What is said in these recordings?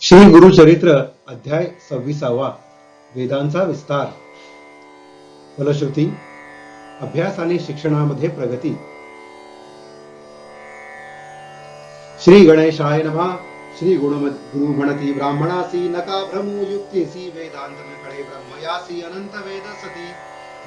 श्री गुरुचरित्र अध्याय 26. वेदांचा विस्तार. फलश्रुती. अभ्यास आणि शिक्षणामध्ये प्रगती. श्री गणेशाय नमः. श्री गुरु म्हणती ब्राह्मणासी नका भ्रमू युक्तीसी वेदांत नकळे ब्रह्मयासी अनंत वेद सती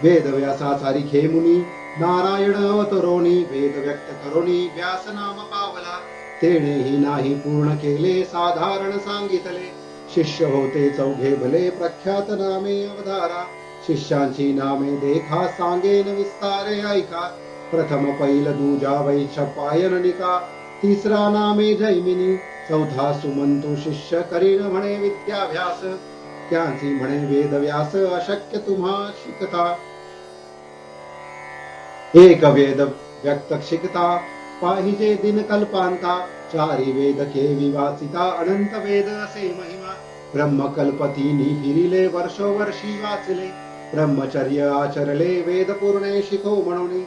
वेद व्यासाचारी खे मुनी नारायण अवतरोणी वेद व्यक्त करोणी व्यास नाम पावला तेणेही नाही पूर्ण केले साधारण सांगितले शिष्य होते चौघे भले प्रख्यात नामे अवधारा शिष्यांची नामे देखा सांगेन विस्तारे ऐका प्रथम पैल दूजा वैशपायन निका तिसरा नामे जैमिनी चौथा सुमंतू शिष्य करीन म्हणे विद्याभ्यास त्यांची म्हणे वेदव्यास अशक्य तुम्हा शिकता एक वेद व्यक्त शिकता पाहिजे दिन कल्पांता चारी वेद केवी वाचिता अनंत वेद असे महिमा ब्रह्मकल्पतीनी फिरिले वर्षोवर्षी वाचले ब्रह्मचर्य आचरले वेद पूर्णे शिको म्हणून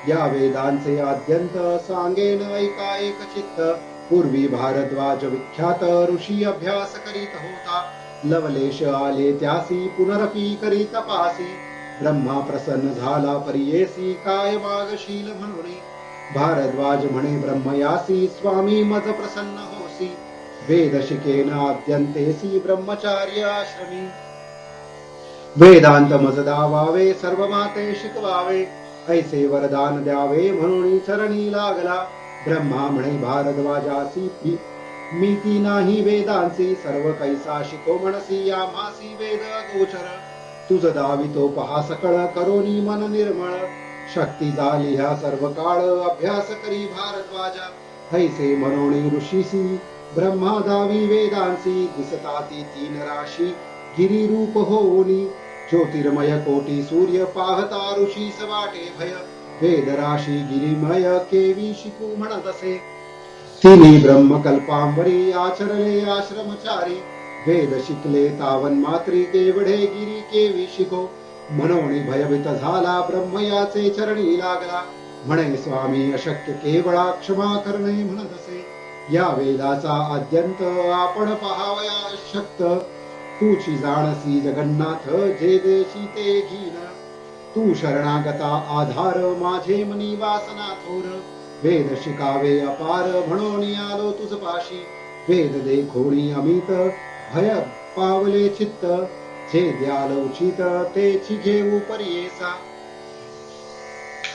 या वेदांचे आद्यंत सांगेन ऐका एक चित्त पूर्वी भारद्वाज विख्यात ऋषी अभ्यास करीत होता लवलेश आले त्यासी पुनरपी करी तपासी ब्रह्मा प्रसन्न झाला परियेसी काय मागशील म्हणून भारद्वाज म्हणे ब्रह्मयासी स्वामी मज प्रसन्न होसी वेद शिकेन आद्यंतेसी ब्रह्मचार्य आश्रमी वेदांत मज दावावे सर्व माते शिकवावे ऐसे वरदान द्यावे म्हणून चरणी लागला ब्रह्मा म्हणे भारद्वाजासी मीती नाही वेदांची सर्व कैसा शिको म्हणसी आम्हासी वेद गोचर तुझ दावितो पहा सकळ करोनी मन निर्मळ शक्ती झाली ह्या सर्व काळ अभ्यास करी भारद्वाजा हैसे मनोणी ऋषीसी ब्रह्मा दावी वेदांसी दिसताती तीन राशी गिरी रूप होनी ज्योतिर्मय कोटी सूर्य पाहता ऋषीस वाटे भय वेद राशी गिरिमय केवी शिकू म्हणत असे तिनी ब्रह्मकल्पांबरी आचरले आश्रमचारी वेद शिकले तावन मात्री केवढे गिरी केवी शिको मनोनी भयभीत झाला ब्रह्मयाचे चरणी लागला म्हणे स्वामी अशक्य केवळा क्षमा करणे म्हणत असे या वेदाचा आद्यंत आपण पहावया शक्त तूची जाणसी जगन्नाथ जे देशी ते घीन तू शरणागता आधार माझे मनी वासना थोर वेद शिकावे अपार म्हणून आलो तुझ पाशी वेद देखोणी अमित भय पावले चित्त जे द्याल उचित तेची घेऊ परियेसा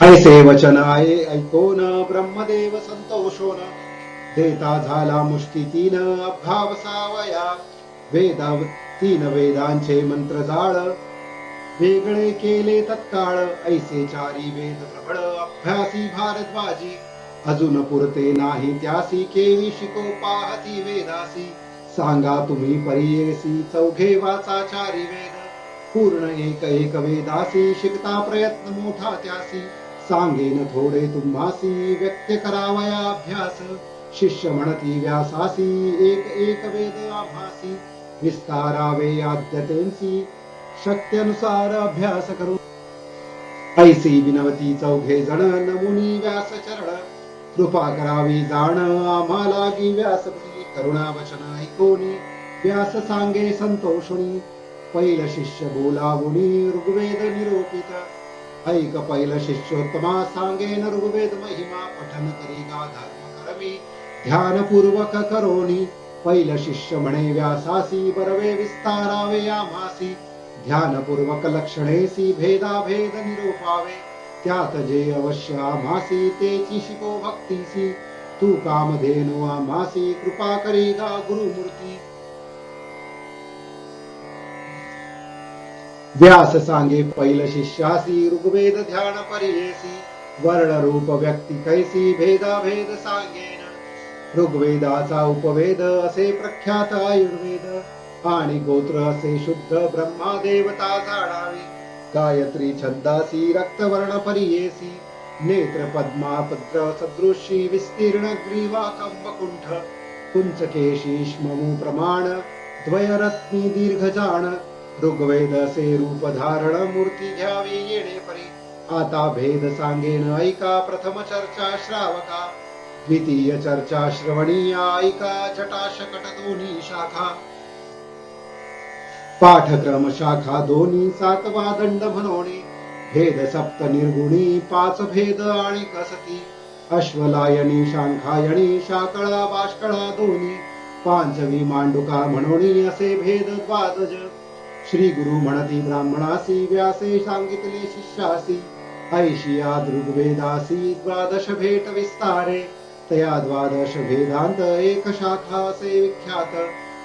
ऐसे वचन आहे ऐकोन ब्रह्मदेव संतोषोन देता झाला मुष्टी तीन अभाव सावया वेदा तीन वेदांचे मंत्र जाळ वेगळे केले तत्काळ ऐसे चारी वेद प्रबळ अभ्यासी भारद्वाजी अजून पुरते नाही त्यासी केवी शिको पाहती वेदासी सांगा तुम्ही परियेसी चौघे वाचा चारी वेद पूर्ण एक एक वेदासी शिकता प्रयत्न मोठा त्यासी सांगेन थोडे तुम्हासी व्यक्त करावया अभ्यास शिष्य म्हणती व्यासासी एक एक वेद आभासी विस्तारावे आद्यतेंसी शक्त्यनुसार अभ्यास करू ऐसी विनवती चौघे जण नमुनी व्यास चरण कृपा करावी जाण आम्हाला की व्यास करुणा वचन ऐकोनी व्यास सांगे संतोषुनी पैल शिष्य बोलावुनी ऋग्वेद निरोपित ऐक पैल शिष्योत्तमा सांगेन ऋग्वेद महिमा पठन करी गा धर्म करमी ध्यानपूर्वक करोनी पैल शिष्य म्हणे व्यासासी बरवे विस्तारावे आम्हासी ध्यानपूर्वक लक्षणेसी भेदाभेद निरोपावे त्यात जे अवश्य आम्हासी तेची शिको भक्तीसी तू कामधेनु आम्हासी कृपा करी गा गुरुमूर्ती व्यास सांगे पैल शिष्यासी ऋग्वेद ध्यान परियेसी वर्ण रूप व्यक्ती कैसी भेदाभेद सांगेन ऋग्वेदाचा उपवेद असे प्रख्यात आयुर्वेद आणि गोत्र असे शुद्ध ब्रह्मा देवता जाणावी गायत्री छंदासी रक्तवर्ण परियेसी नेत्र पद्मापत्र सदृशी विस्तीर्ण ग्रीवा कंबकुंठ कुंचकेशीष्ममु प्रमाण द्वयरत्नी दीर्घजाण ऋग्वेद असे रूप धारण मूर्ती घ्यावी येणे परी आता भेद सांगेन ऐका प्रथम चर्चा श्रावका द्वितीय चर्चा श्रवणी ऐका जटा शकट दोन्ही शाखा पाठक्रम शाखा दोन्ही सातवा दंड म्हणोनी भेद सप्त निर्गुणी पाच भेद आणि कसती अश्वलायनी शांखायणी शाकळा बाष्कळा दोन्ही पांचवी मांडुका म्हणोनी असे भेद द्वादज श्री गुरु म्हणती ब्राह्मणासी व्यासे सांगितले शिष्यासी ऐशिया दृग्वेदासी द्वादश भेट विस्तारे तया द्वादश भेदांत एक शाखा असे विख्यात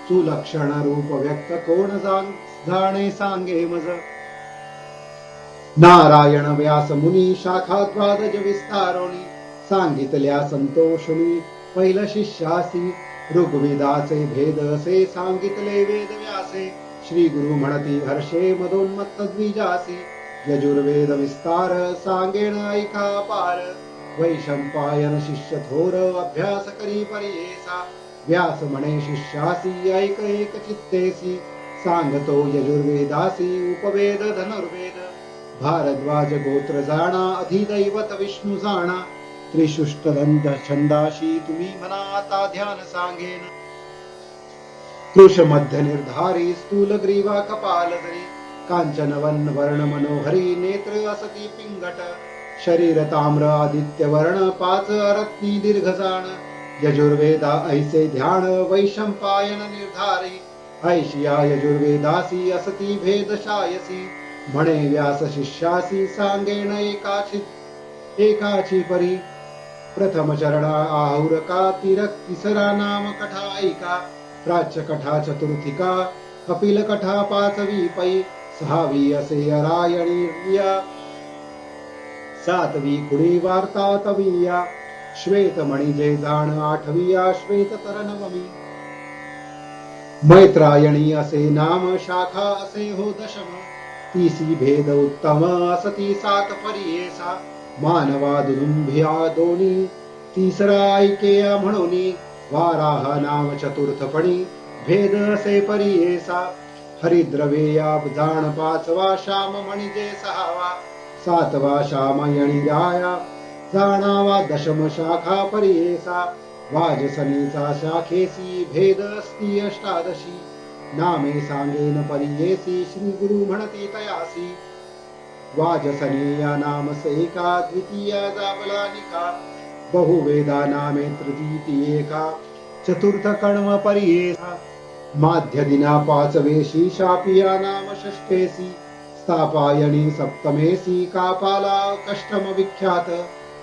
सुलक्षण रूप व्यक्त कोण जाणे सांगे मज नारायण व्यास मुनी शाखा द्वादज विस्तारोणी सांगितल्या संतोषणी पहिल शिष्यासी ऋग्वेदाचे भेद असे सांगितले वेद व्यासे श्री गुरु म्हणती हर्षे मदोन्मत्त द्विजासी यजुर्वेद विस्तार सांगेण ऐका पार वैशंपायन शिष्य थोर अभ्यास करी परियेसा व्यास म्हणे शिष्यासी ऐक एक चित्तेसी सांगतो यजुर्वेदासी उपवेद धनुर्वेद भारद्वाज गोत्र जाणा अधिदैवत विष्णू जाणा त्रिशुष्टदंत छंदाशी तुम्ही म्हणा आता ध्यान सांगेन कृश मध्य निर्धारी स्थूल ग्रीवा कपाल जरी कांचन वन वर्ण मनोहरी नेत्र असती पिंगट शरीर ताम्र आदित्य वर्ण पाच रत्नी दीर्घ जाण यजुर्वेदा ऐसे ध्यान वैशंपायन निर्धारी ऐशिया यजुर्वेदासी असती भेदशायसी म्हणे व्यास शिष्यासी सांगेण एकाची परी प्रथम चरणा आहुरका तिसरा नाम कठा ऐका प्राच्य कठा चतुर्थिका कपिल कठा पाचवी पै सहावी असे अरायणीया सातवी कुडी वार्ता तविया श्वेत मणिजे जाण आठविया श्वेत तर नवमी मैत्रायणी असे नाम शाखा असे हो दशम तीसी भेद उत्तम असती सात परियेसा मानवा दुदुंभिया दोनी तिसरा ऐकेया म्हणोनी वाराह नाम चतुर्थपणी भेद असे परियेसा हरिद्रवेया जाण पाचवा श्याम मणिजे सहावा सातवा श्यामयणी राया जाणावा दशम शाखा परियेसा वाजसनीचा शाखेसी भेद अस्ति अष्टादशी नामे सांगेन परियेसी श्री गुरु म्हणती तयासी वाजसनीया नाम सेका द्वितीया जाबलानिका बहुवेदा नामे तृतीय एका चतुर्थ कण्व परियेसा माध्य दिना पाचवेशी शापिया नाम षष्ठेसी स्थापायणी सप्तमेसी कापाला कष्टम विख्यात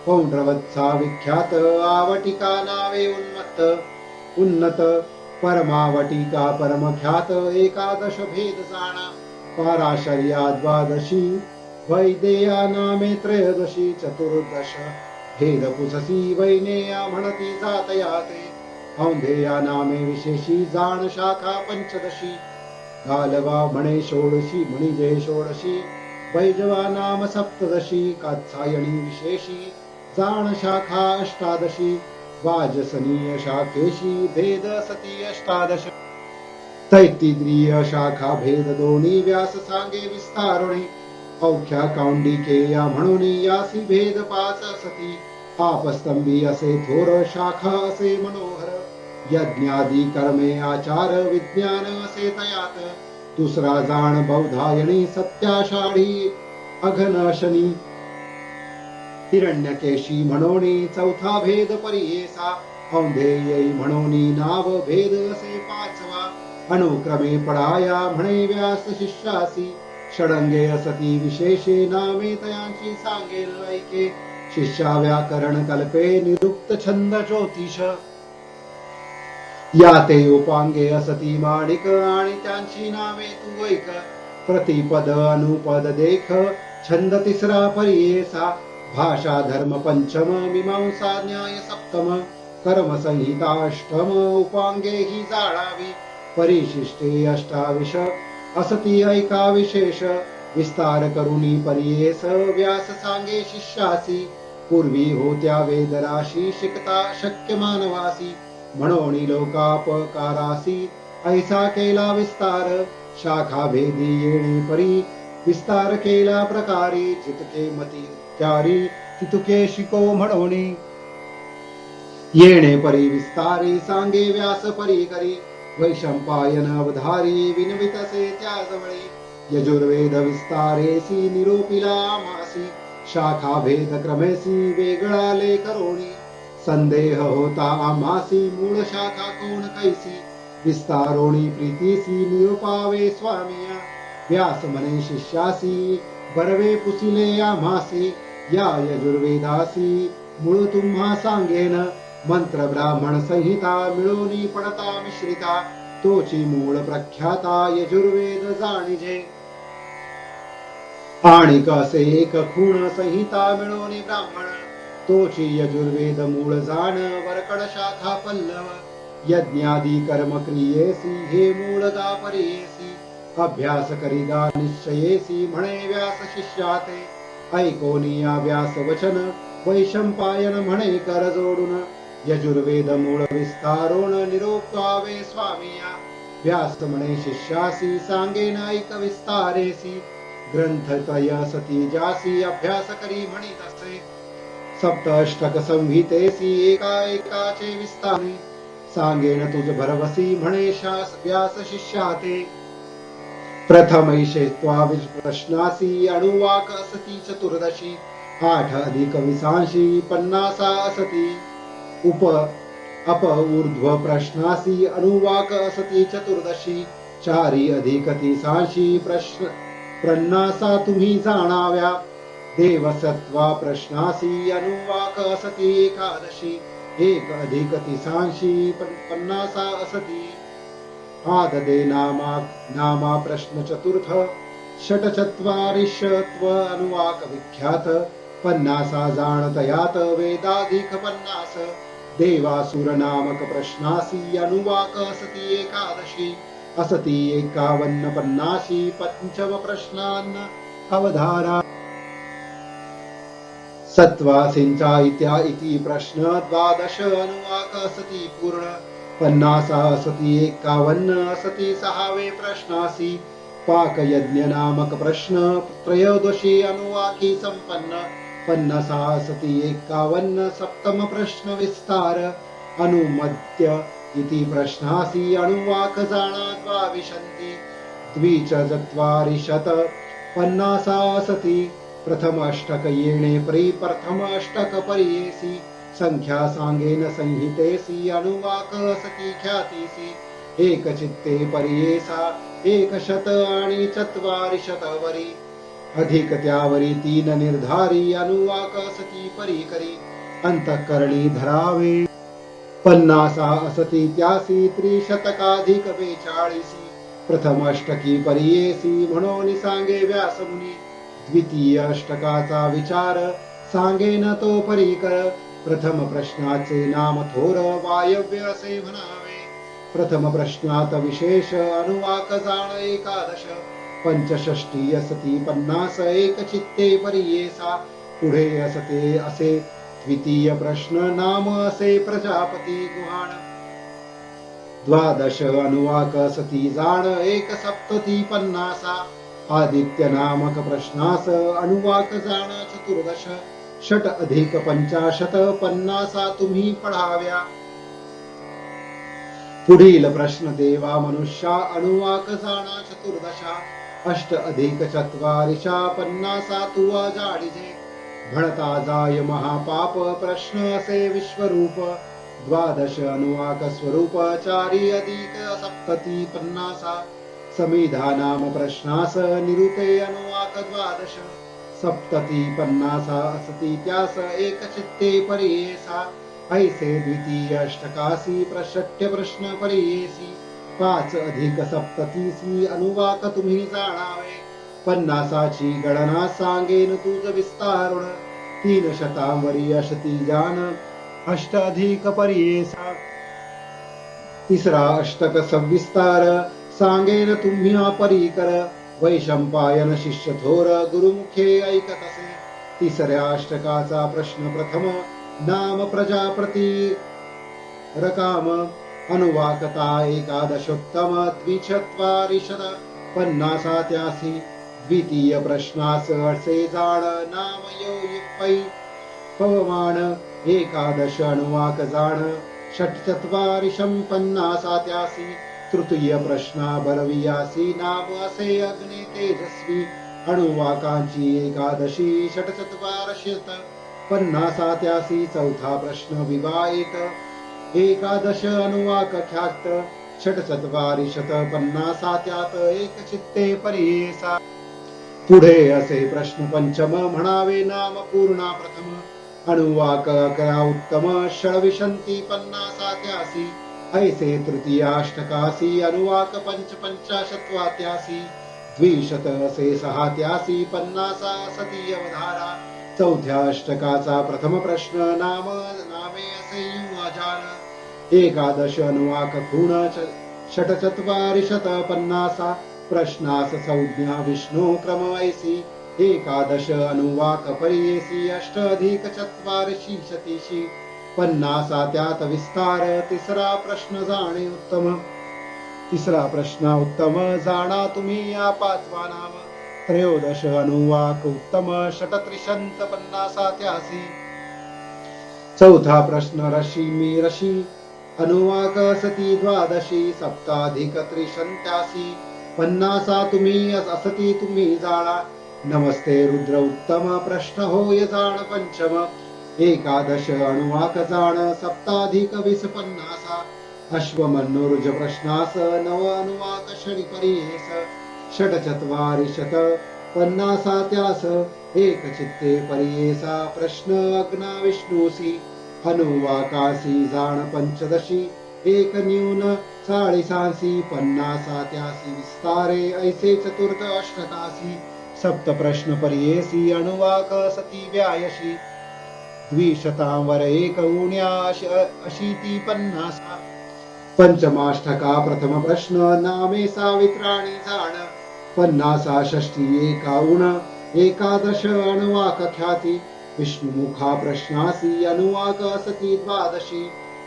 पौंड्रवत्सा विख्यात आवटिका नावे उन्नत परमावटिका परमख्यात एकादश भेद जाणा पाराशर्या द्वादशी वैदेया नामे त्रयोदशी चतुर्दश भेद पुससी वैनेया म्हणती जातयाते औंधेया नामे विशेषी जाण शाखा पंचदशी गालवा म्हणे षोडशी मणिजे षोडशी वैजवा नाम सप्तदशी कात्सायणी विशेषी जाण शाखा अष्टादशी वाजसनीय शाखेशी भेद सती अष्टादश तैत्तिद्रीय शाखा भेद दोन्ही व्यास सांगे विस्तारुणी औख्या कौंडिकेया म्हणून यासी भेद पाच सती आपस्तंभी असे थोर शाखा असे मनोहर यज्ञादी कर्मे आचार विज्ञान असे तयात दुसरा जाण बौधायणी सत्याषाढी अघनशनी हिरण्यकेशी म्हणोनी चौथा भेद परियेसा औंधेयी म्हणोनी नाव भेद असे पाचवा अनुक्रमे पडाया म्हणे व्यास शिष्यासी षडंगे असती विशेषे नामे तयांची सांगेन ऐके शिष्या व्याकरण कल्पे निरुक्त छंद ज्योतिष या ते उपांगे असती माणिक आणि त्यांची नावे तू ऐक प्रतिपद अनुपद देख छंद तिसरा परियेसा भाषा धर्म पंचम मीमांसा न्याय सप्तम कर्म संहिता अष्टम उपांगे ही जाळावी परिशिष्टे अष्टाविश असती ऐका विशेष विस्तार करुणी परियेस व्यास सांगे शिष्यासी पूर्वी होत्या वेदराशी शिकता शक्य मानवासी म्हणोनी लोकापकारासी ऐसा केला विस्तार शाखा भेदी येणे परी विस्तार केला प्रकारी चितके मती त्यारी तितुके शिको म्हणोनी येणे परी विस्तारी सांगे व्यास परी करी वैशंपायन अवधारी विनवितसे त्या जवळी यजुर्वेद विस्तारेसी निरोपिला मासी शाखा भेद क्रमेसी वेगळाले करोणी संदेह होता आमासी मूळ शाखा कोण कैसी विस्तारोणी प्रीतीसी निरुपावे स्वामिया व्यास म्हणे शिष्यासी बरवे पुसिले आम्हासी या यजुर्वेदासी मूळ तुम्हा सांगेन मंत्र ब्राह्मण संहिता मिळोनी पडता मिश्रिता तोची मूळ प्रख्याता यजुर्वेद जाणिजे आणि कसे एक खूण संहिता मिळोनी ब्राह्मण तोची यजुर्वेद मूळ जाण वरकड शाखा पल्लव यज्ञादी कर्म क्रियेसी हे मूळ गा परियेसी अभ्यास करिगा निश्चयेसी म्हणे व्यास शिष्याते ऐकोनिया व्यास वचन वैशंपायन म्हणे कर जोडून यजुर्वेद मूळ विस्तारोण निरोपावे स्वामिया व्यास म्हणे शिष्यासी सांगेन ऐक विस्तारेसी ग्रंथत्रय सती जासी अभ्यास करी म्हणीत असे सप्त अष्टक संहितेसी एका एकाचे विस्तारी सांगेन तुझ भरवसी म्हणे व्यास शिष्याते प्रथमैषे त्वा प्रश्नासी अणुवाक असती चतुर्दशी 8 अधिक 20 50 असती अप ऊर्ध्व प्रश्नासी अनुवाक असती चतुर्दशी 4 अधिक 30 प्रश्न प्रन्नासा तुम्ही जाणाव्या देवसत्वा प्रश्नासी अनुवाक असती एकादशी 1 अधिक 30 50 असती आददे नामा प्रश्न चतुर्थ षटचत्वारिशत्व अनुवाक विख्यात 50 जाणतयात वेदाधिक 50 देवासुर नामक प्रश्नासी अनुवाक असती एकादशी असती 51 50 पंचम प्रश्नान्न अवधारा सत्वासींचा इति प्रश्न 12 अनुवाक असती पूर्ण 50 असती 51 असती 6वे प्रश्नासी पाक यज्ञ नामक प्रश्न 13 अनुवाकी संपन्न 50 असती 51 सप्तम प्रश्न विस्तार अनुमत्य इति प्रश्नासी अनुवाक जाणा 22 द्विचत्वारिशत 50 असती प्रथम अष्टक येणे परी प्रथम अष्टक परियेसी संख्या सांगेन संहितेसी अनुवाक असती ख्यातीसी एक चित्ते परियेसा 100 आणि 44 वरी अधिक त्यावरी 3 निर्धारी अनुवाक असती परी करी अंतःकरणी धरावे 50 असती 83 त्रिशतकाधिक 42 प्रथम अष्टकी परियेसी म्हणून सांगे व्यासमुनी द्वितीय अष्टकाचा विचार सांगेन तो परीकर प्रथम प्रश्नाचे नाम थोर वायव्य असे म्हणावे प्रथम प्रश्नात विशेष अनुवाक जाण एकादश पंचषष्टी असती 50 एक चित्ते परियेसा पुढे असते असे द्वितीय प्रश्न नाम असे प्रजापती गुहाण 12 अनुवाक असती जाण 1 सप्तती 50 आदित्य नामक प्रश्नास अनुवाक जाण 14 षट अधिक 50 50 तुम्ही पढाव्या पुढील प्रश्न देवा मनुष्या अनुवाक जाणा 14 अष्ट अधिक 44 50 तुवा जाडीजे भणता जाय महापाप प्रश्न असे विश्वरूप 12 अनुवाक स्वरूप 4 अधिक 70 50 समिधा नाम प्रश्नास निरुते अनुवाक 12 सप्तती 50 असती त्यास एक चित्ते परियेसा ऐसे द्वितीय अष्टकासी प्रषट्य प्रश्न परियेसी 5 अधिक 37 अनुवाक तुम्ही जाणावे 50ची गणना सांगेन तुझ विस्तारुण 300 वरी अशती जान 8 अधिक परियेसा तिसरा अष्टक सविस्तार सांगेन तुम्ही परीकर वैशंपायन शिष्य थोर गुरुमुखे ऐकत असे तिसऱ्या अष्टकाचा प्रश्न प्रथम नाम प्रजापती रकाम अनुवाकता एकादशोत्तम द्विचत्वारिशत 50 द्वितीय प्रश्नास असे जाण नाम यो पै पवमान एकादश अनुवाक जाण षट्चत्वारिशं पन्नासात्यासी तृतीय प्रश्ना बलवियासी नाम असे अग्नि तेजस्वी अणुवाकांची एकादशी षट्चत्वारशत पन्नासात्यासी चौथा प्रश्न विवाहित एकादश अनुवाक ख्यात षट्चत्वारिशत पन्नासात्यात एक चित्ते परियेसा पुढे असे प्रश्न पंचम म्हणावे नाम पूर्णा प्रथम अनुवाक अकरा उत्तम षडविशंती पन्नासात्यासी ऐसे तृतीयाष्टकासी अनुवाक पंचाशत्वात्यासी द्विशत असे सहात्यासी पन्नासा सती अवधारा चौथ्या अष्टकाचा प्रथम प्रश्न नामे असे युवाजान एकादश अनुवाक खूण षट्चत्वारिशत पन्नासा प्रश्नास संज्ञा विष्णु क्रम ऐसी एकादश अनुवाक परियेसी अष्टाधिक चत्वारशी शतीशी पन्नासात्यात विस्तार तिसरा प्रश्न उत्तम जाणा तुम्ही या पाचवा नाम त्रयोदश अनुवाक उत्तम षटत्रिशंत पन्नासात्यासी चौथा प्रश्न ऋषी मी ऋषी अनुवाक सती द्वादशी सप्ताधिक त्रिशंत्यासी पन्नासा तुम्ही असती तुम्ही जाणा नमस्ते रुद्र उत्तम प्रश्न होय जाण पंचम एकादश अनुवाक जाण सप्ताधिक 20 पन्नासा अश्वमनुर्ज प्रश्नास नव अनुवाक षडी परियेस षट्चत्वारिशत पन्नासात्यास एक चित्ते परियेसा प्रश्न अग्ना विष्णुसी अनुवाकासी जाण पंचदशी एक न्यून 40 पन्नासात्यासी विस्तारे ऐसे चतुर्थ अष्टकासी सप्त प्रश्न परियेसी अनुवाक सती व्यायशी द्विशतांवर एक ऊण्या अशीती पन्नासा पंचमाष्टका प्रथम प्रश्न नामे सावित्राणी जाण पन्नासा षष्टी एका ऊण एकादश अनुवाक ख्याती विष्णुमुखा प्रश्नासी अनुवाक सती द्वादशी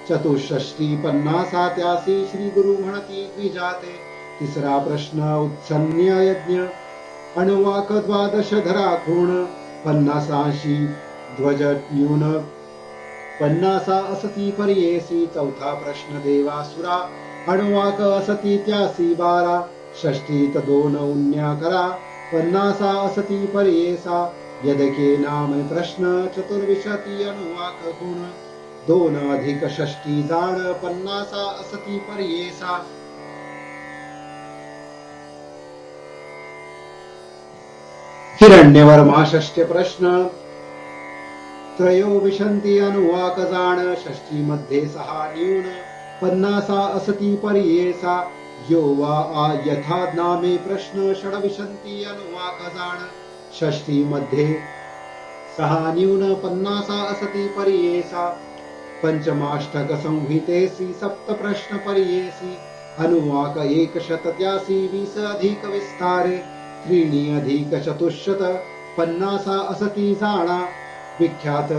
चतुष्षष्टी पन्नासात्यासी श्री गुरु म्हणती द्विजाते तिसरा प्रश्न उत्सन्य यज्ञ अनुवाक द्वादश धरा खूण पन्नासाशी ध्वज न्यून पन्नासा असती परियेसी चौथा प्रश्न देवासुरा अनुवाक असती त्यासी 12 षष्टीत 2 उन्या करा पन्नासा असती परियेसा यदके नाम प्रश्न चतुर्विशती अनुवाक गुण 2 अधिक षष्टी जाण पन्नासा असती परियेसा हिरण्यवर्मा षष्ठ प्रश्न त्रयोविशंती अनुवाक जाण षष्टी मध्ये 6 न्यून पन्नासा असती परियेसा यो वा यथा नामे प्रश्न षडविशंती अनुवाक जाण षष्टी मध्ये 6 न्यून पन्नासा असती परियेसा पंचमाष्टक संहितेसी सप्त प्रश्न परियेसी अनुवाक 180 20 अधिक विस्तारे 3 अधिक चतुष्शत पन्नासा असती जाणा विख्यात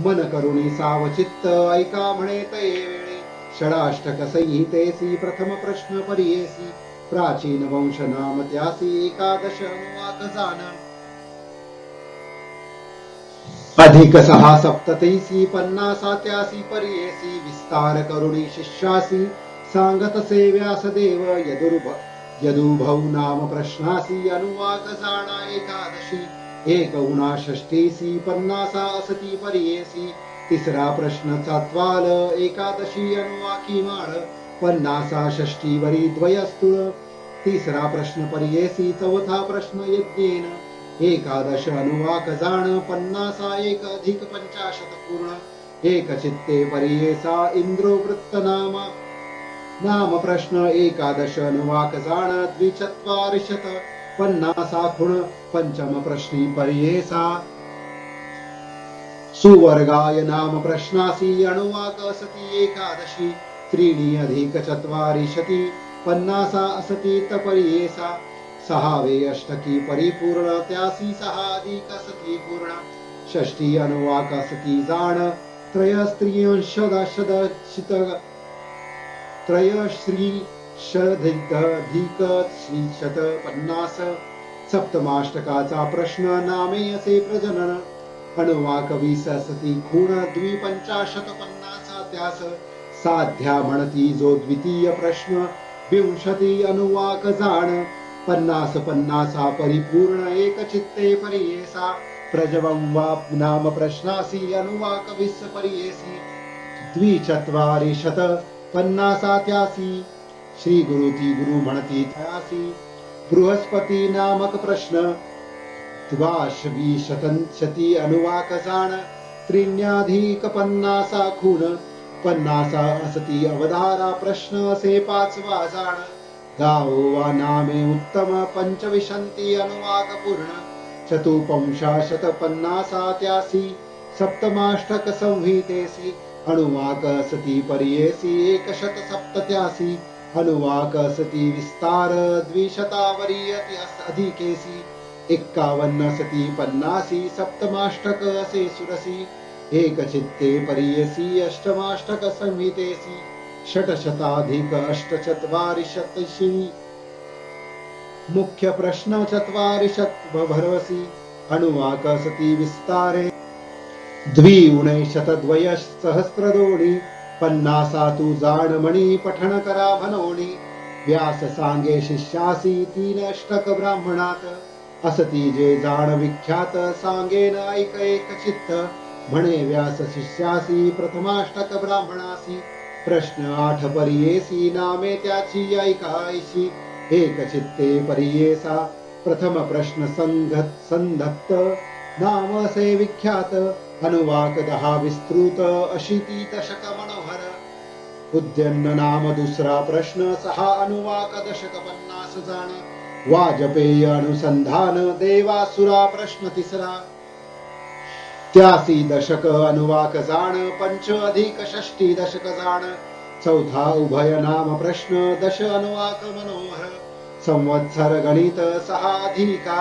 मन करुणी सावचित्त ऐका म्हणे तये वेळे षडाष्टक संहितेसी प्रथम प्रश्न परियेसी प्राचीन वंश नाम त्यासी एकादश अनुवाक जाण अधिक 6 सप्ततीसी पन्नासात्यासी परियेसी विस्तार करुणी शिष्यासी सांगत से व्यासदेव यदुभौ नाम प्रश्नासी अनुवाक जाणा एकादशी एक षष्टीसी पन्नासा असती परियेसी तिसरा प्रश्न चात्वाल एकादशी अनुवाकी माळ पन्नासा षष्टीवरी द्वयस्तुळ तिसरा प्रश्न परियेसी चौथा प्रश्न यज्ञेन एकादश अनुवाक जाण पन्नासा 1 अधिक 50 पूर्ण एक चित्ते परियेसा इंद्रवृत्त नाम प्रश्न एकादश अनुवाक जाण द्विचत्वारिशत पन्नासा खुण पंचम प्रश्नी परियेसा सुवर्गाय नाम प्रश्नासी अनुवाक असती एकादशी 3 अधिक 40 पन्नासा असती परियेसा 6वे अष्टकी परिपूर्ण त्यासी 6 अधिक असती पूर्ण षष्टी अनुवाक असती जाण त्रयस्त्रिंशदशत त्रयश्रीशधिक पन्नास सप्तमाष्टकाचा प्रश्न नामे असे प्रजनन अनुवाक 20 सती खूण 250 त्यास साध्या म्हणती जो द्वितीय प्रश्न 20 अनुवाक जाण 50 परिपूर्ण एक चित्ते परियेसा प्रजवं वा नाम प्रश्नासी अनुवाक 20 परियेसी 240 श्री गुरु ती गुरु म्हणती थयासी बृहस्पती नामक प्रश्न 220 अनुवाक जाण 3+50 खूण 50 असती अवधारा प्रश्न असे 5वा जाण गावो वा नामे उत्तम 25 अनुवाक पूर्ण 450 सप्तमाष्टक संहितेसी अनुवाक असती परियेसी 187 अनुवाक असती विस्तार 200 अधिकेसी 51 सती 50 सप्तमाष्टक असे सुरसी एक चित्ते परियेसी अष्टमाष्टक संहितेसी 600+8 मुख्य प्रश्न 40 भरवसी अनुवाक असती विस्तारे 2 सहस्रदोणी 50 तू जाण म्हणी पठण करा म्हणोणी व्यास सांगे शिष्यासी 3 अष्टक ब्राह्मणात असती जे जाण विख्यात सांगेन ऐक एक चित्त म्हणे व्यास शिष्यासी प्रथमाष्टक ब्राह्मणासी प्रश्न 8 परियेसी नामे त्याची ऐकायशी एक चित्ते परियेसा प्रथम प्रश्न संधत्त नाम असे विख्यात अनुवाक 10 विस्तृत 80 दशक मनोहर उद्यन्न नाम दुसरा प्रश्न 6 अनुवाक दशक 50 जाण वाजपेय अनुसंधान देवासुरा प्रश्न तिसरा 83 दशक अनुवाक जाण 5+6 दशक जाण चौथा उभय नाम प्रश्न 10 अनुवाक मनोहर संवत्सर गणित 6 अधिका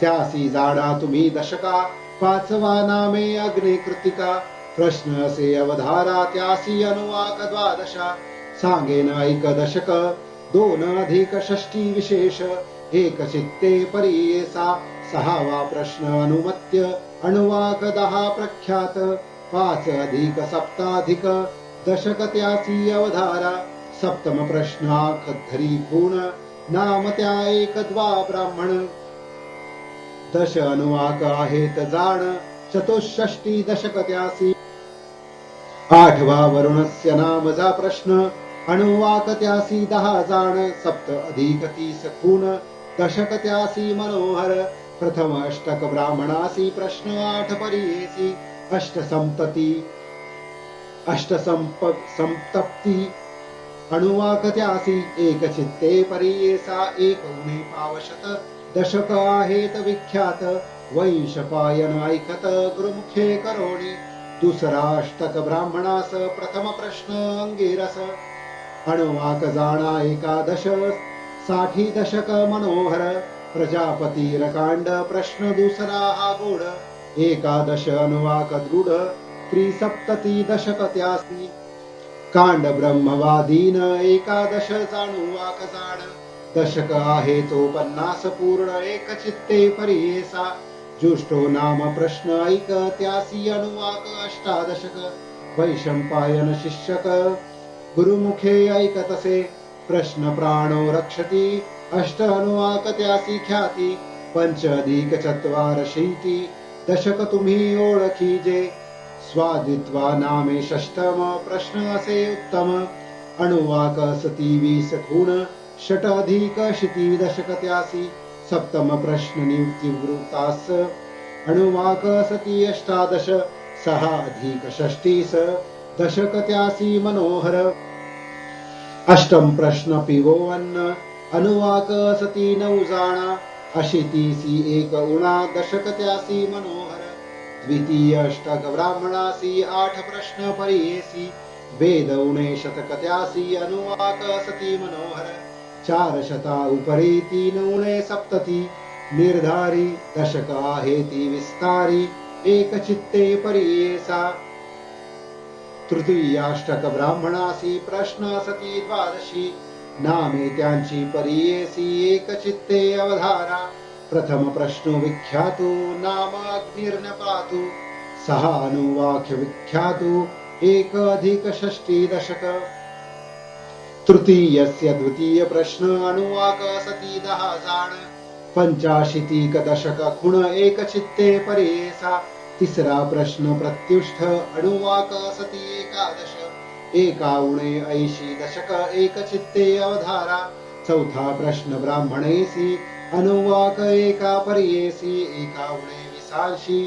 83 जाणा तुम्ही दशका 5वा नामे अग्निकृतिका प्रश्न असे अवधारा 83 अनुवाक 12 सांगेन ऐक दशक 2+6 विशेष एक चित्ते परियेसा 6वा प्रश्न अनुमत्य अनुवाक 10 प्रख्यात 5+7 दशक 83 अवधारा सप्तम प्रश्न खद्धरी खूण नाम त्या 1 ब्राह्मण 10 अनुवाक आहेत जाण 64 दशक 83 8वा वरुणस्य नाम जा प्रश्न अनुवाक 83 10 जाण 7+30 खूण दशक 83 मनोहर प्रथम अष्टक ब्राह्मणासी प्रश्न 8 परियेसी अष्टसप्तती अनुवाक 83 एक चित्ते परियेसा 1 पावशत दशक आहेत विख्यात वैशपायन ऐकत गुरुमुखे करोणी दुसरा अष्टक ब्राह्मणास प्रथम प्रश्न अंगिरस अनुवाक जाणा 11 60 दशक मनोहर प्रजापती रकांड प्रश्न दुसरा हा गोड 11 अनुवाक दृढ 3+7 दशक 83 कांड ब्रह्मवादीन 11 जाणुवाक जाण दशक आहे तो 50 पूर्ण एक चित्ते परियेसा ज्युष्टो नाम प्रश्न ऐक 83 अनुवाक 18 वैशंपायन शिष्यक गुरुमुखे ऐकतसे प्रश्न प्राणो रक्षती 8 अनुवाक 83 ख्याती 5+4 दशक तुम्ही ओळखीजे स्वादित्वा नामे षष्ठम प्रश्न असे उत्तम अनुवाक असती 20 खूण 6+6 दशक 83 सप्तम प्रश्न नियुक्तिवृत्तास अनुवाक असती 18 6+6 दशक 83 मनोहर अष्टम प्रश्न पिवोवन्न अनुवाक असती 9 जाणा 80 1 उणा दशक 83 मनोहर द्वितीय अष्टक ब्राह्मणासी 8 प्रश्न परियेसी वेद उणे शतक 83 अनुवाक असती मनोहर 400 उपरी 3 उणे 70 निर्धारी दशक आहे ती विस्तारी एक चित्ते परियेसा तृतीयाष्टक ब्राह्मणासी प्रश्न असती 12 नामे त्यांची परियेसी एक चित्ते अवधारा प्रथम प्रश्न विख्यातो नाम अग्निर्न पातु सहा अनुवाक्य विख्यातो एक अधिक षष्टी दशक तृतीयस्य द्वितीय प्रश्न अनुवाक सती दहा जाण पंचाशीतिक दशक खुण एक चित्ते परेसा तिसरा प्रश्न प्रत्युष्ठ अनुवाक सती एकादश एका उणे ऐशी दशक एक चित्ते अवधारा चौथा प्रश्न ब्राह्मणेसी अनुवाक एका पर्येसी एका उणे विसांशी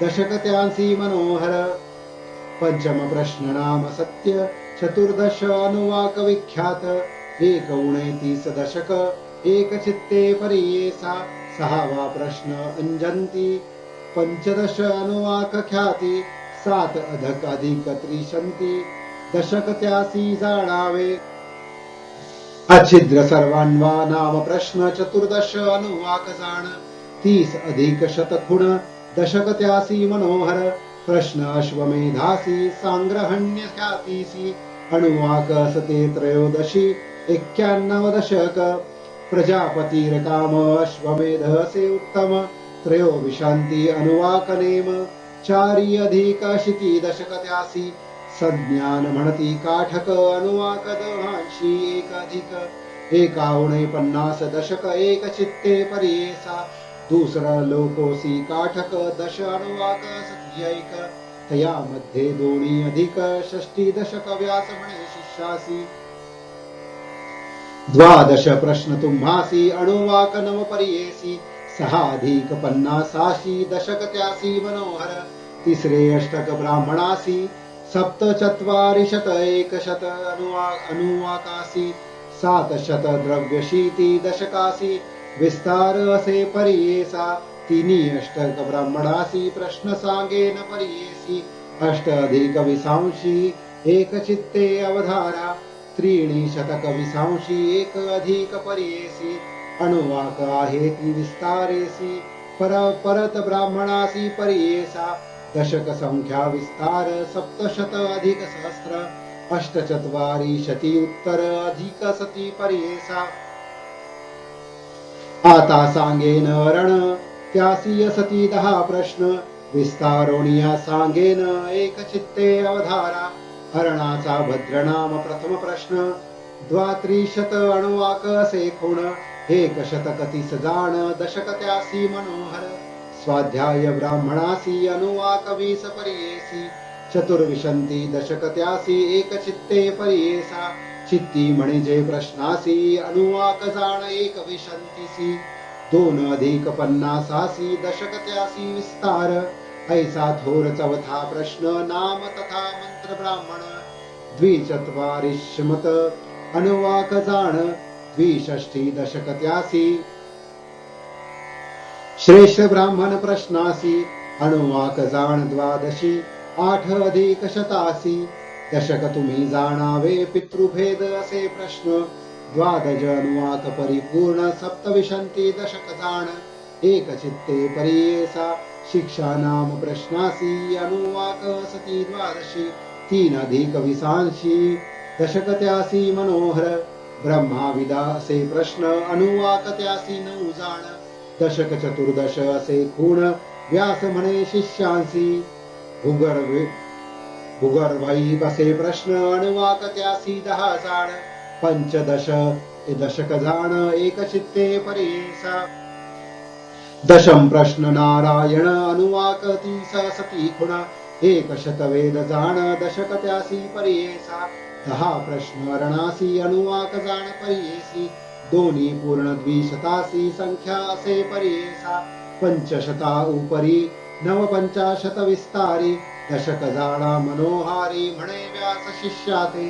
दशक त्यांसी मनोहर पंचम प्रश्न नाम सत्य चतुर्दश अनुवाक विख्यात एक उणे 30 दशक एक चित्ते पर्येसा सहावा प्रश्न अंजंती पंचदश अनुवाक ख्याती सात अधक अधिक त्रिशंती दशक त्यासी जाणावे अच्छिद्र सर्वान्वा नाम प्रश्न चतुर्दश अनुवाक जाण 30 अधिक शतखुण दशक त्यासी मनोहर प्रश्न अश्वमेधासी सांग्रहण्य ख्यातीसी अनुवाक सते त्रयोदशी 91 दशक प्रजापतीर्काम अश्वमेध से उत्तम त्रयोविशांती अनुवाक नेम चारी अधिक शिती दशक त्यासी संज्ञान म्हणती काठक अनुवाक दहांशी एक अधिक एकावणे 50 दशक एक चित्ते पर्येसा दूसरा लोकोसी काठक दश अनुवाक सत्यैक तयामध्ये दोन्ही अधिक षष्टी दशक व्यास म्हणे शिष्यासी द्वादश प्रश्न तुम्हासी अनुवाक नव पर्येसी सहा अधिक 50 दशक त्यासी मनोहर तिसरे अष्टक ब्राह्मणासी सप्त चत्वारिशत एकशत अनुवाकासी 700 द्रव्यशीति दशकासी विस्तार असे पर्येसा तिनी अष्टक ब्राह्मणासी प्रश्न सांगेन पर्येसी अष्ट अधिक विसांशी एक चित्ते अवधारा त्रीणि शतक विसांशी एक अधिक पर्येसी अनुवाक आहे ती विस्तारेसी परत ब्राह्मणासी पर्येसा दशक संख्या विस्तार सप्तशत अधिक सहस्र अष्टचत्वारिशति उत्तर अधिक सती पर्येसा आता सांगेन रण त्यासी सती 10 प्रश्न विस्तारोनिया सांगेन एक चित्ते अवधारा हरणाचा भद्रनाम प्रथम प्रश्न द्वात्रिशत अनुवाक असे खुण एक शतक 30 जाण दशक त्यासी मनोहर स्वाध्याय ब्राह्मणासी अनुवाक 20 पर्येसी चतुर्विशंती दशक त्यासी एक चित्ते पर्येसा चित्ती म्हणजे प्रश्नासी अनुवाक जाण एक विशंतीसी 2 अधिक 50 दशक त्यासी विस्तार ऐसा थोर चौथा प्रश्न नाम तथा मंत्र ब्राह्मण द्विचत्वारिशमत अनुवाक जाण द्विषष्ठी दशक त्यासी श्रेष्ठ ब्राह्मण प्रश्नासी अनुवाक जाण द्वादशी 8 अधिक शतासी दशक तुम्ही जाणावे पितृभेद असे प्रश्न द्वादश अनुवाक परिपूर्ण सप्तविशंती दशक जाण एक चित्ते पर्येसा शिक्षा नाम प्रश्नासी अनुवाक सती द्वादशी 3 अधिक विसांशी दशक त्यासी मनोहर ब्रह्माविदा असे प्रश्न अनुवाक त्यासी 9 जाण दशक चतुर्दश असे खूण व्यास म्हणे शिष्यांसी भूगर्भाई असे प्रश्न अनुवाक त्यासी 10 जाण पंचदश दशक जाण एक चित्ते पर्येसा दशम प्रश्न नारायण अनुवाक 30 सती खुण एक शतवेद जाण दशक त्यासी पर्येसा 10 प्रश्न रणासी अनुवाक जाण पर्येसी दोन्ही पूर्ण द्विशतासी संख्या असे पर्येसा पंचशता उपरी 49 विस्तारी दशक जाणा मनोहारी म्हणे व्यास शिष्याते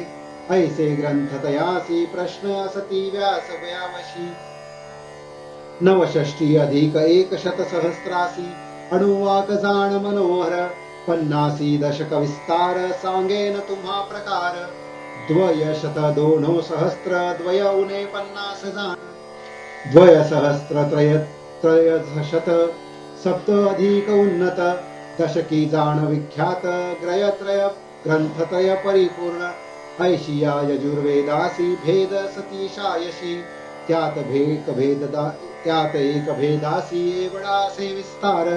ऐसे ग्रंथ तयासी प्रश्न असती व्यास व्यावशी 69 अधिक 100 सहस्रासी अनुवाक जाण मनोहर 50 दशक विस्तार सांगेन तुम्हा प्रकार द्वयशत 2 सहस्र द्वय उणे 50 जाण द्वयसहस्र त्रयशत सप्त अधिक उन्नत दशकी जाण विख्यात ग्रयत्रय ग्रंथत्रय परिपूर्ण ऐशिया यजुर्वेदासी भेद सतीशायशी त्यात एक भेदासी एवढासे विस्तार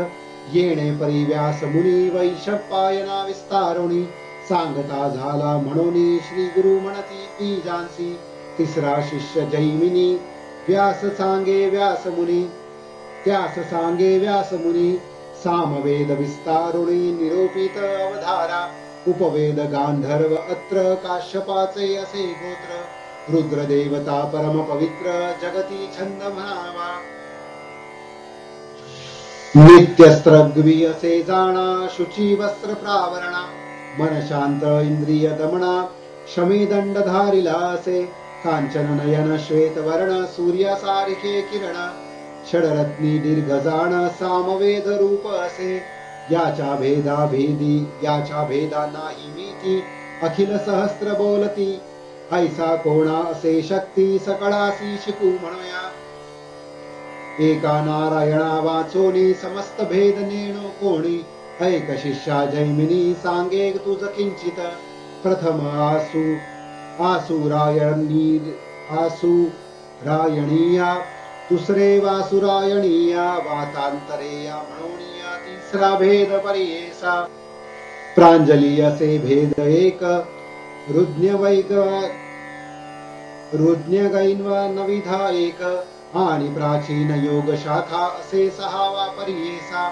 येणे परी व्यास मुनी वैशपायना विस्तारुणी सांगता झाला म्हणून श्री गुरु म्हणती बीजांसी तिसरा शिष्य जैमिनी व्यास सांगे व्यास मुनी त्यास सांगे व्यास मुनी सामवेद विस्तारुणी निरोपित अवधारा उपवेद गांधर्व अत्र काश्यपाचे असे गोत्र रुद्रदेवता परम पवित्र जगती छंद म्हणावा नित्यस्त्रग्वी असे जाणा शुची वस्त्र प्रावरणा मन शांत इंद्रिय दमना शमीदंड धारिला असे कांचन नयन श्वेत वर्ण सूर्यासारखे किरण षडरत्नी दीर्घ जाण सामवेद रूप असे याच्या भेदा नाही मीती अखिल सहस्त्र बोलती ऐसा कोणा असे शक्ती सकळासी शिकू म्हणूया एका नारायणा वाचोनी समस्त भेद नेणो कोणी ऐक शिष्या जैमिनी सांगे तुझ किंचित प्रथम आसुरायणीया दुसरे वासुरायणीया वातांतरेया म्हणूनिया तिसरा भेद परियेसा प्रांजली असे भेद एक रुज्ञगैन्व नविधा एक आणि प्राचीन योग शाखा असे सहावा परियेसा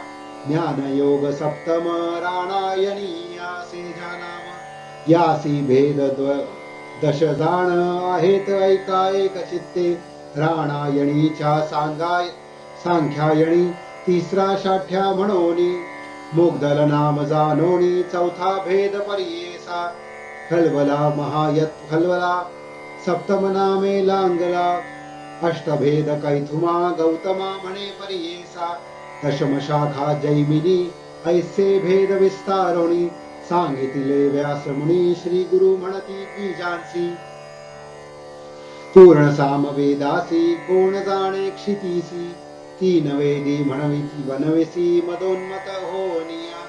ज्ञान योग सप्तम राणायणीया असे जानाव यासी भेद दश जाण आहेत ऐका एक चित्ते राणायणीच्या सांख्यायणी तिसरा शाठ्या म्हणोनी मुग्धल नाम जानोनी चौथा भेद परियेसा खलवला सप्तम नामे लांगला अष्टभेद कैथुमा गौतमा म्हणे परियेसा दशम शाखा जैमिनी ऐसे भेद विस्तारोणी सांगितले व्यास मुनी श्री गुरु म्हणती बीजांसी पूर्ण सामवेदासी कोण जाणे क्षितीसी तीन वेदी म्हणविती बनवेसी मदोन्मत होनिया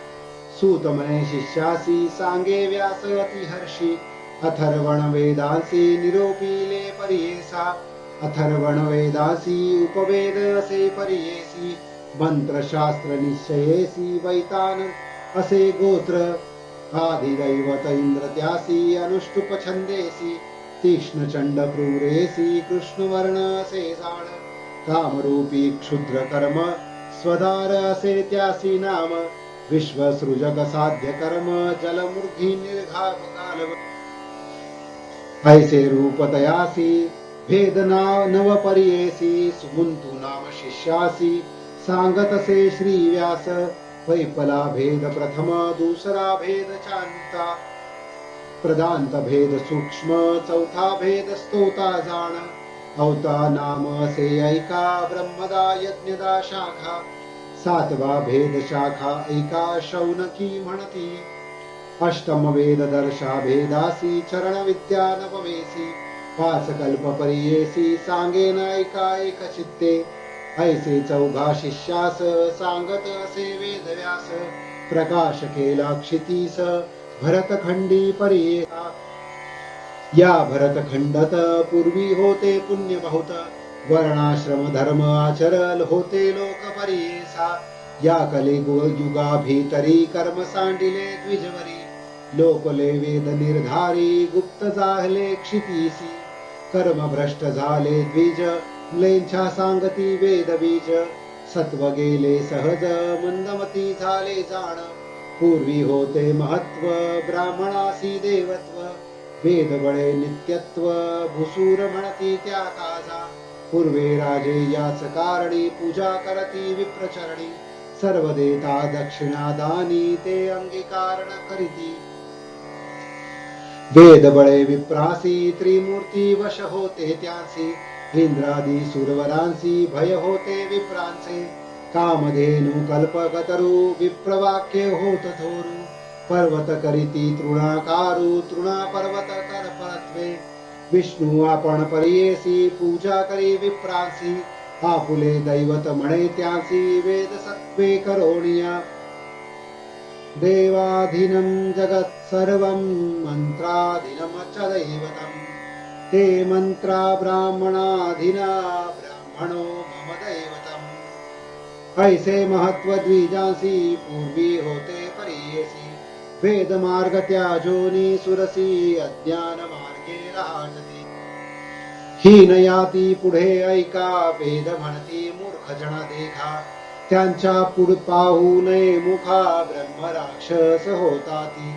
सूत म्हणे शिष्यासी सांगे व्यास अति हर्षी अथर्वण वेदांसी निरोपिले परियेसा अथर्वण वेदासी उपवेद असे परियेसी मंत्रशास्त्र निश्चयेसी वैतान असे गोत्र आदिदैवत इंद्र त्यासी अनुष्टुप छंदेसी तीक्ष्ण चंड क्रूरेसी कृष्णवर्ण असे जाण कामरूपी क्षुद्र कर्म स्वदार असे त्यासी नाम विश्वसृजक साध्य कर्म जलमूर्धी निर्घाप ऐसे रूप तयासी भेद नव परियेसी सुमुंतु नाम शिष्यासी सांगतसे श्री व्यास वैपला भेद प्रथम दूसरा भेद चांता प्रदांत भेद सूक्ष्म चौथा भेद स्तोता जाण अवता नाम असे ऐका ब्रह्मदा यज्ञदा शाखा सातवा भेद शाखा ऐका शौनकी म्हणती अष्टम वेद दर्शा भेदासी चरण विद्या नवमेसी पाच कल्प परियेसी सांगेन ऐका एक चित्ते ऐसे चौघा शिष्यास सांगत असे वेद व्यास प्रकाश केला क्षितीस भरतखंडी परियेसा या भरतखंडत पूर्वी होते पुण्य बहुत वर्णाश्रम धर्म आचरल होते लोक परियेसा या कलियुगा भीतरी कर्म सांडिले द्विजवरी लोकले वेद निर्धारी गुप्त जाहले क्षितीसी कर्म भ्रष्ट झाले द्विज लेंछा सांगती वेद बीज सत्व गेले सहज मंदमती झाले जाण पूर्वी होते महत्व ब्राह्मणासी देवत्व वेद बळे नित्यत्व भुसूर म्हणती त्या काजा पूर्वे राजे याच कारणी पूजा करती विप्रचरणी सर्व देता दक्षिणा दानी ते अंगीकारण करीती वेद बळे विप्रासी त्रिमूर्ती वश होते त्यासी इंद्रादी सुरवरांसी भय होते विप्रांचे कामधेनु कल्पकतरू विप्रवाक्य होत थोरू पर्वत करीती तृणाकारू तृणा पर्वत करपत्वे विष्णू आपण परियेसी पूजा करी विप्रांसी आपुले दैवत म्हणे त्यासी वेद सत्वे करोनिया देवाधीनं जगत् सर्वं मंत्राधीनं च दैवतम् ते मंत्रा ब्राह्मणाधीना ब्राह्मणो मम दैवतम् ऐसे महत्व द्विजांसी पूर्वी होते परियेसी वेद मार्ग त्याजोनी सुरसी अज्ञान मार्गे राहती हीन याती पुढे ऐका वेद म्हणती मूर्ख जन देखा त्यांच्या पुढ पाहू नये मुखा ब्रह्म राक्षस होताती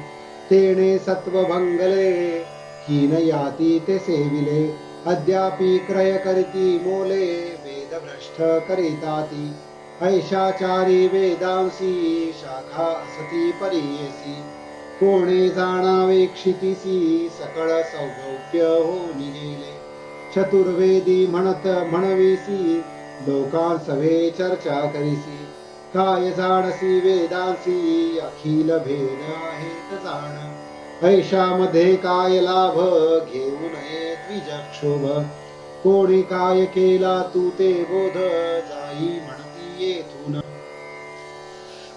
तेने सत्व भंगले हीन याती ते सेविले अद्यापि क्रय करीती मोले वेद भ्रष्ट करीताती ऐशाचारी वेदांसी शाखा असती परियेसी कोणे जाणावे क्षितिसी सकळ सौभव्य होऊन गेले चतुर्वेदी म्हणविसी लोकांसवे चर्चा करीसी काय जाणसी वेदांसी अखिल भेद आहेत जाण ऐशामध्ये काय लाभ घेऊ नये द्विजक्षोभ कोणी काय केला तू ते बोध जाई म्हणती येथून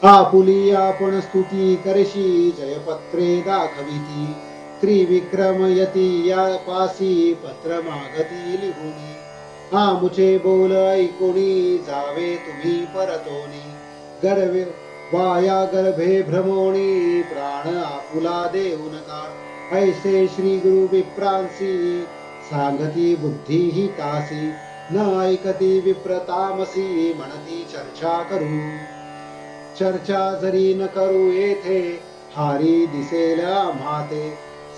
आपुली आपण स्तुती करशी जयपत्रे दाखविती त्रिविक्रम यती या पासी पत्र मागती लिहुनी आमुचे बोल ऐकोणी जावे तुम्ही परतोनी गर्भे वाया गर्भे भ्रमोणी प्राण आपुला देऊ नका ऐसे श्री गुरु विप्रांसी सांगती बुद्धी ही तासी न ऐकती विप्रतामसी म्हणती चर्चा करू चर्चा जरी न करू येथे हारी दिसेल आम्हाते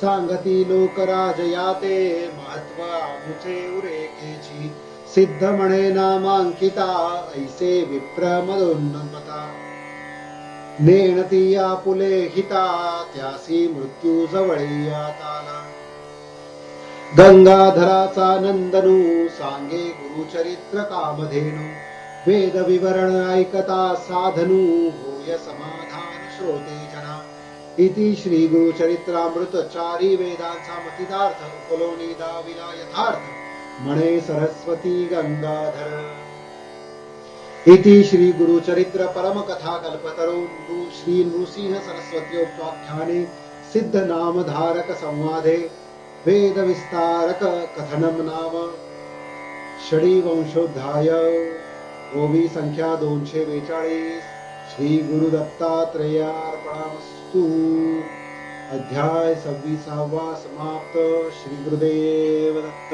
सांगती लोक राजयाते महत्व आमुचे उरेखेची सिद्ध म्हणे नामांकिता ऐसे विप्र मदोन्नमता नेणती आपुले हिता त्यासी मृत्यू जवळी आताला गंगाधराचा नंदनू सांगे गुरुचरित्र कामधेनु वेद विवरण ऐकता साधनू होय समाधान श्रोते जना इति श्री गुरुचरित्रामृत चारी वेदांचा मतिदार्थ उपलोनी दाविला यथार्थ म्हणे सरस्वती गंगाधर इति श्री गुरुचरित्र परम कथा कल्पतरो श्री नृसिंह सरस्वत्योपाख्याने सिद्ध नामधारक संवादे वेद विस्तारक कथनम नाम षडी वंशोध्याय ओवी संख्या 242 श्री गुरु दत्तात्रेयार्पणमस्तु अध्याय 26 समाप्त श्री गुरुदेव दत्त।